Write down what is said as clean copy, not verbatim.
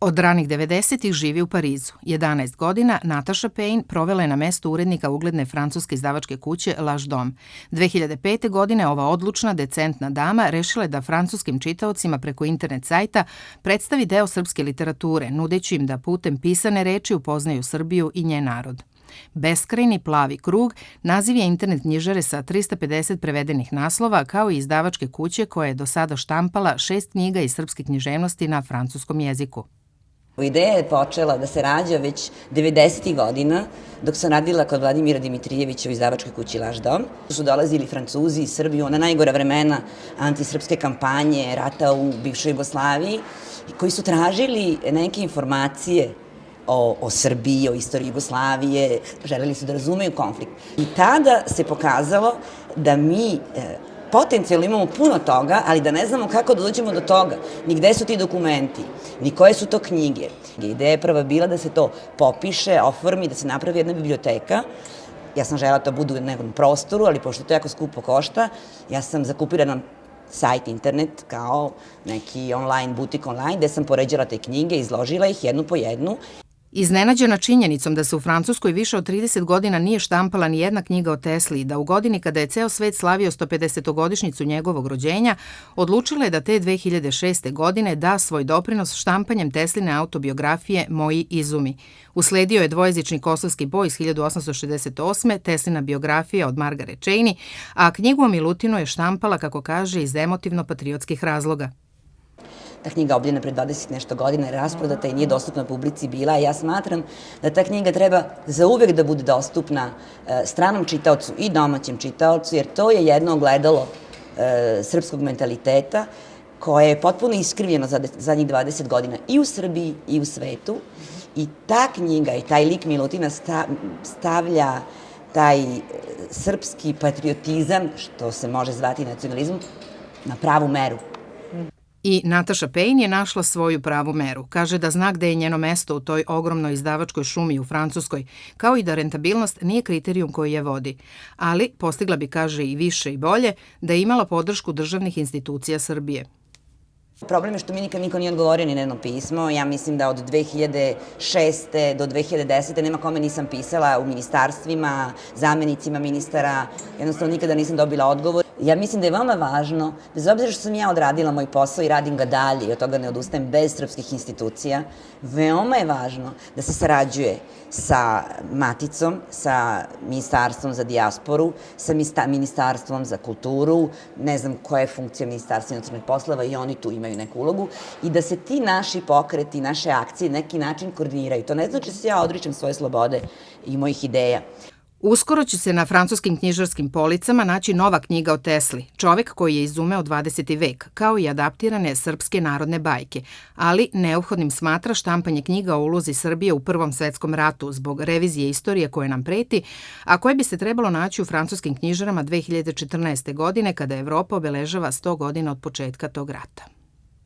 Od ranih 90-ih živi u Parizu. 11 godina Natasha Payne provela je na mestu urednika ugledne francuske izdavačke kuće L'Age d'Homme. 2005. godine ova odlučna, decentna dama rešila je da francuskim čitaocima preko internet sajta predstavi deo srpske literature, nudeći im da putem pisane reči upoznaju Srbiju i njen narod. Beskrajni plavi krug naziv je internet knjižare sa 350 prevedenih naslova, kao i izdavačke kuće koja je do sada štampala 6 knjiga iz srpske književnosti na francuskom jeziku. Ideja je počela da se rađa već 90. godina, dok sam radila kod Vladimira Dimitrijevića u izdavačkoj kući L'Age d'Homme. Su dolazili Francuzi iz Srbije, ona najgora vremena antisrpske kampanje, rata u bivšoj Jugoslaviji, koji su tražili neke informacije o Srbiji, o istoriji Jugoslavije, želeli su da razumeju konflikt. I tada se pokazalo da mi potencijalno imamo puno toga, ali da ne znamo kako da dođemo do toga, ni gde su ti dokumenti, ni koje su to knjige. Ideja je prva bila da se to popiše, oformi, da se napravi jedna biblioteka. Ja sam želela da to bude u nekom prostoru, ali pošto to jako skupo košta, ja sam zakupila na sajt internet kao neki online, butik online, gde sam poređala te knjige, izložila ih jednu po jednu. Iznenađena činjenicom da se u Francuskoj više od 30 godina nije štampala ni jedna knjiga o Tesli i da u godini kada je ceo svet slavio 150-godišnjicu njegovog rođenja, odlučila je da te 2006. godine da svoj doprinos štampanjem Tesline autobiografije Moji izumi. Usledio je dvojezični kosovski boj iz 1868. Teslina biografija od Margaret Cheney, a knjigu o Milutinu je štampala, kako kaže, iz emotivno-patriotskih razloga. Ta knjiga obljena pre 20 nešto godina je rasprodata i nije dostupna publici bila. Ja smatram da ta knjiga treba zauvek da bude dostupna stranom čitaocu i domaćem čitaocu, jer to je jedno ogledalo srpskog mentaliteta koje je potpuno iskrivljeno za zadnjih 20 godina i u Srbiji i u svetu. I ta knjiga i taj lik Milutina stavlja taj srpski patriotizam, što se može zvati nacionalizmom, na pravu meru. I Natasha Payne je našla svoju pravu meru. Kaže da zna gde je njeno mesto u toj ogromnoj izdavačkoj šumi u Francuskoj, kao i da rentabilnost nije kriterijum koji je vodi. Ali postigla bi, kaže, i više i bolje da je imala podršku državnih institucija Srbije. Problem je što mi nikad niko nije odgovorio ni na jedno pismo. Ja mislim da od 2006. do 2010. nema kome nisam pisala u ministarstvima, zamenicima ministara, jednostavno nikada nisam dobila odgovor. Ja mislim da je veoma važno, bez obzira što sam ja odradila moj posao i radim ga dalje i od toga ne odustajem bez srpskih institucija, veoma je važno da se sarađuje sa Maticom, sa Ministarstvom za dijasporu, sa Ministarstvom za kulturu, ne znam koja je funkcija Ministarstva inostranih poslova i oni tu imaju neku ulogu, i da se ti naši pokreti, naše akcije neki način koordiniraju. To ne znači da se ja odričem svoje slobode i mojih ideja. Uskoro će se na francuskim knjižarskim policama naći nova knjiga o Tesli, čovek koji je izumeo 20. vek, kao i adaptirane srpske narodne bajke, ali neophodnim smatra štampanje knjiga o ulozi Srbije u Prvom svetskom ratu zbog revizije istorije koje nam preti, a koje bi se trebalo naći u francuskim knjižarama 2014. godine kada Evropa obeležava 100 godina od početka tog rata.